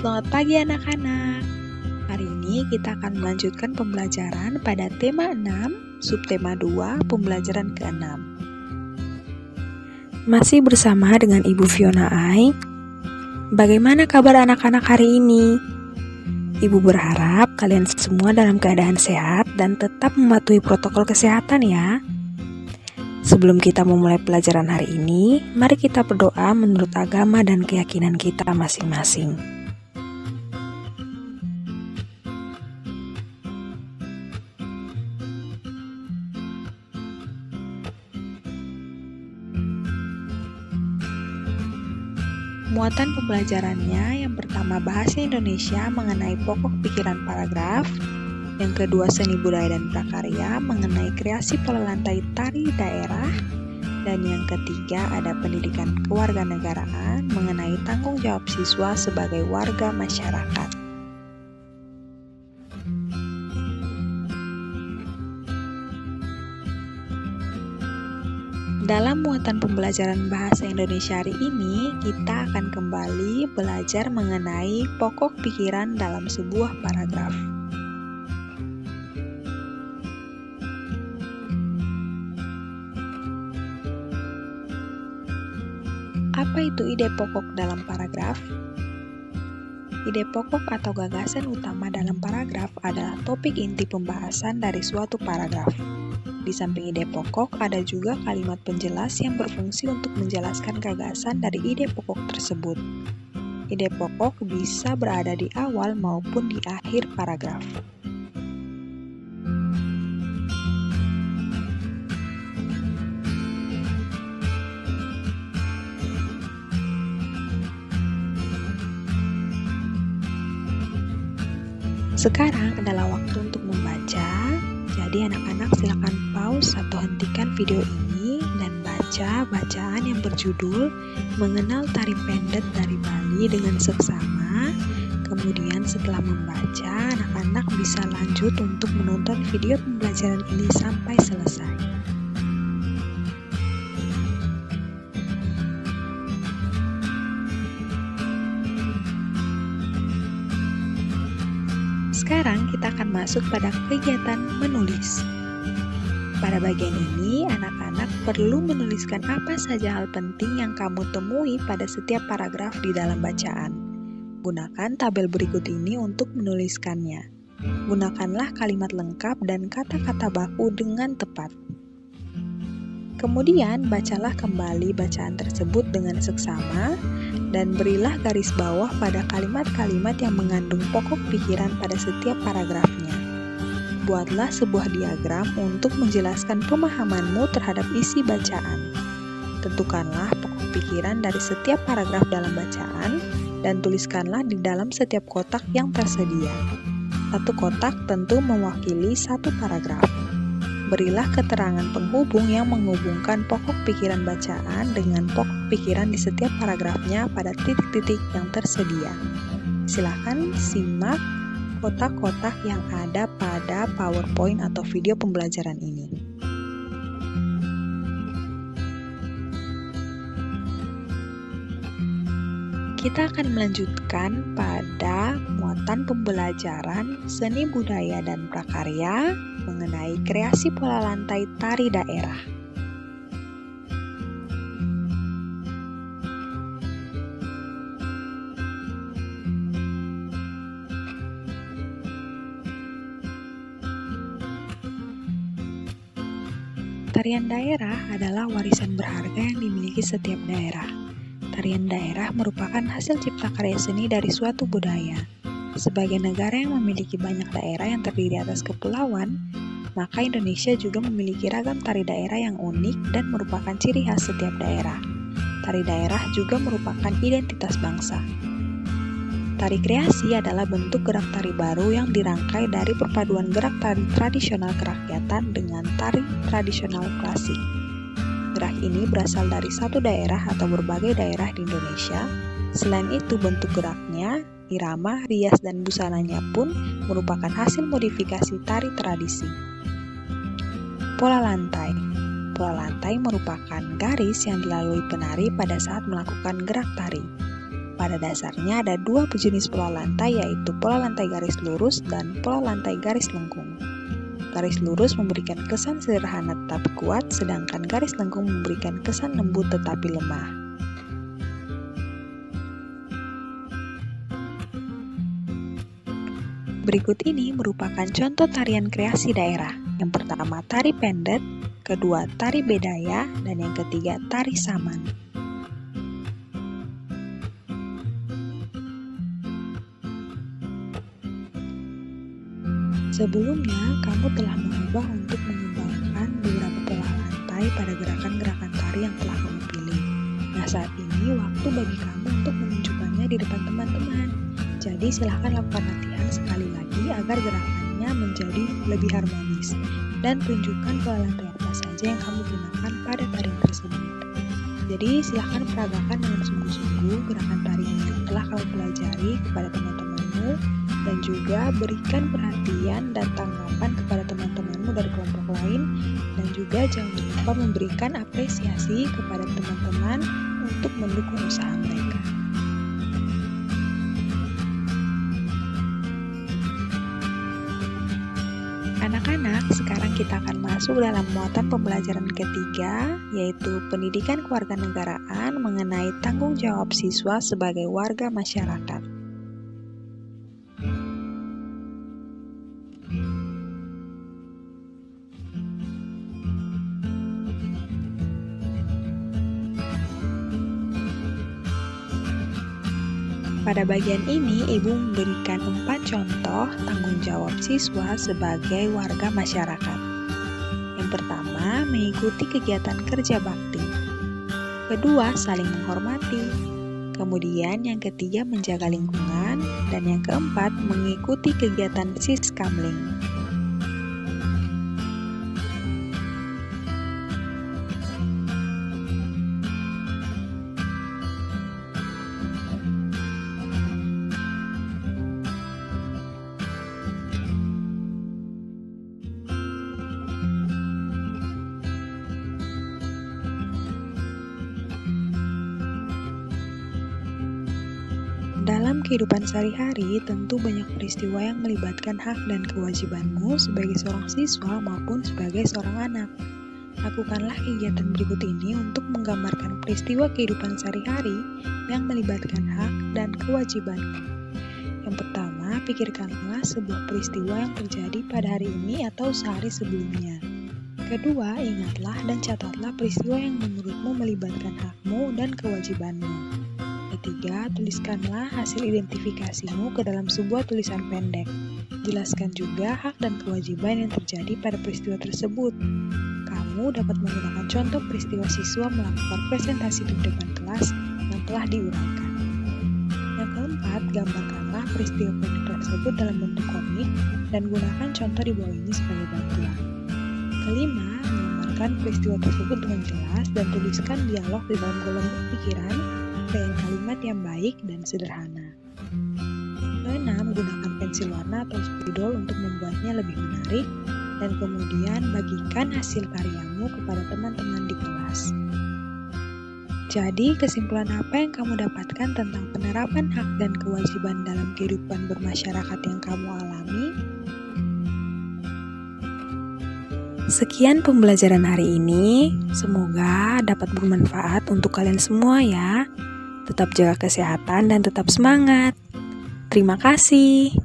Selamat pagi anak-anak. Hari ini kita akan melanjutkan pembelajaran pada tema 6, subtema 2, pembelajaran ke-6. Masih bersama dengan Ibu Fiona Ai. Bagaimana kabar anak-anak hari ini? Ibu berharap kalian semua dalam keadaan sehat dan tetap mematuhi protokol kesehatan ya. Sebelum kita memulai pelajaran hari ini, mari kita berdoa menurut agama dan keyakinan kita masing-masing. Muatan pembelajarannya yang pertama bahasa Indonesia mengenai pokok pikiran paragraf, yang kedua seni budaya dan prakarya mengenai kreasi pola lantai tari daerah, dan yang ketiga ada pendidikan kewarganegaraan mengenai tanggung jawab siswa sebagai warga masyarakat. Dalam muatan pembelajaran bahasa Indonesia hari ini, kita akan kembali belajar mengenai pokok pikiran dalam sebuah paragraf. Apa itu ide pokok dalam paragraf? Ide pokok atau gagasan utama dalam paragraf adalah topik inti pembahasan dari suatu paragraf. Di samping ide pokok, ada juga kalimat penjelas yang berfungsi untuk menjelaskan gagasan dari ide pokok tersebut. Ide pokok bisa berada di awal maupun di akhir paragraf. Sekarang adalah waktu untuk membaca. Jadi anak-anak silakan pause atau hentikan video ini dan baca bacaan yang berjudul Mengenal Tari Pendet dari Bali dengan seksama. Kemudian setelah membaca, anak-anak bisa lanjut untuk menonton video pembelajaran ini sampai selesai. Sekarang kita akan masuk pada kegiatan menulis. Pada bagian ini, anak-anak perlu menuliskan apa saja hal penting yang kamu temui pada setiap paragraf di dalam bacaan. Gunakan tabel berikut ini untuk menuliskannya. Gunakanlah kalimat lengkap dan kata-kata baku dengan tepat. Kemudian, bacalah kembali bacaan tersebut dengan seksama dan berilah garis bawah pada kalimat-kalimat yang mengandung pokok pikiran pada setiap paragrafnya. Buatlah sebuah diagram untuk menjelaskan pemahamanmu terhadap isi bacaan. Tentukanlah pokok pikiran dari setiap paragraf dalam bacaan dan tuliskanlah di dalam setiap kotak yang tersedia. Satu kotak tentu mewakili satu paragraf. Berilah keterangan penghubung yang menghubungkan pokok pikiran bacaan dengan pokok pikiran di setiap paragrafnya pada titik-titik yang tersedia. Silakan simak kotak-kotak yang ada pada PowerPoint atau video pembelajaran ini. Kita akan melanjutkan pada muatan pembelajaran seni budaya dan prakarya mengenai kreasi pola lantai tari daerah. Tarian daerah adalah warisan berharga yang dimiliki setiap daerah. Tarian daerah merupakan hasil cipta karya seni dari suatu budaya. Sebagai negara yang memiliki banyak daerah yang terdiri atas kepulauan, maka Indonesia juga memiliki ragam tari daerah yang unik dan merupakan ciri khas setiap daerah. Tari daerah juga merupakan identitas bangsa. Tari kreasi adalah bentuk gerak tari baru yang dirangkai dari perpaduan gerak tari tradisional kerakyatan dengan tari tradisional klasik. Gerak ini berasal dari satu daerah atau berbagai daerah di Indonesia. Selain itu, bentuk geraknya, irama, rias, dan busananya pun merupakan hasil modifikasi tari tradisi. Pola lantai. Pola lantai merupakan garis yang dilalui penari pada saat melakukan gerak tari. Pada dasarnya ada dua jenis pola lantai, yaitu pola lantai garis lurus dan pola lantai garis lengkung. Garis lurus memberikan kesan sederhana tetapi kuat, sedangkan garis lengkung memberikan kesan lembut tetapi lemah. Berikut ini merupakan contoh tarian kreasi daerah. Yang pertama tari pendet, kedua tari bedaya, dan yang ketiga tari saman. Sebelumnya, kamu telah mengubah untuk mengembangkan beberapa pola lantai pada gerakan-gerakan tari yang telah kamu pilih. Nah, saat ini waktu bagi kamu untuk menunjukkannya di depan teman-teman. Jadi, silahkan lakukan latihan sekali lagi agar gerakannya menjadi lebih harmonis. Dan tunjukkan pola lantai apa saja yang kamu gunakan pada tarian tersebut. Jadi, silahkan peragakan dengan sungguh-sungguh gerakan tarian yang telah kamu pelajari kepada teman-temanmu, dan juga berikan perhatian dan tanggapan kepada teman-temanmu dari kelompok lain, dan juga jangan lupa memberikan apresiasi kepada teman-teman untuk mendukung usaha mereka. Anak-anak, sekarang kita akan masuk dalam muatan pembelajaran ketiga, yaitu pendidikan kewarganegaraan mengenai tanggung jawab siswa sebagai warga masyarakat. Pada bagian ini, Ibu memberikan 4 contoh tanggung jawab siswa sebagai warga masyarakat. Yang pertama, mengikuti kegiatan kerja bakti. Kedua, saling menghormati. Kemudian yang ketiga, menjaga lingkungan. Dan yang keempat, mengikuti kegiatan siskamling. Dalam kehidupan sehari-hari, tentu banyak peristiwa yang melibatkan hak dan kewajibanmu sebagai seorang siswa maupun sebagai seorang anak. Lakukanlah kegiatan berikut ini untuk menggambarkan peristiwa kehidupan sehari-hari yang melibatkan hak dan kewajibanmu. Yang pertama, pikirkanlah sebuah peristiwa yang terjadi pada hari ini atau sehari sebelumnya. Kedua, ingatlah dan catatlah peristiwa yang menurutmu melibatkan hakmu dan kewajibanmu. Ketiga, tuliskanlah hasil identifikasimu ke dalam sebuah tulisan pendek. Jelaskan juga hak dan kewajiban yang terjadi pada peristiwa tersebut. Kamu dapat menggunakan contoh peristiwa siswa melakukan presentasi di depan kelas yang telah diuraikan. Yang keempat, gambarkanlah peristiwa pendek tersebut dalam bentuk komik dan gunakan contoh di bawah ini sebagai bantuan. Kelima, menggambarkan peristiwa tersebut dengan jelas dan tuliskan dialog di dalam kolom pikiran dengan kalimat yang baik dan sederhana. Keenam, gunakan pensil warna atau spidol untuk membuatnya lebih menarik, dan kemudian bagikan hasil karyamu kepada teman-teman di kelas. Jadi, kesimpulan apa yang kamu dapatkan tentang penerapan hak dan kewajiban dalam kehidupan bermasyarakat yang kamu alami? Sekian pembelajaran hari ini, semoga dapat bermanfaat untuk kalian semua ya. Tetap jaga kesehatan dan tetap semangat. Terima kasih.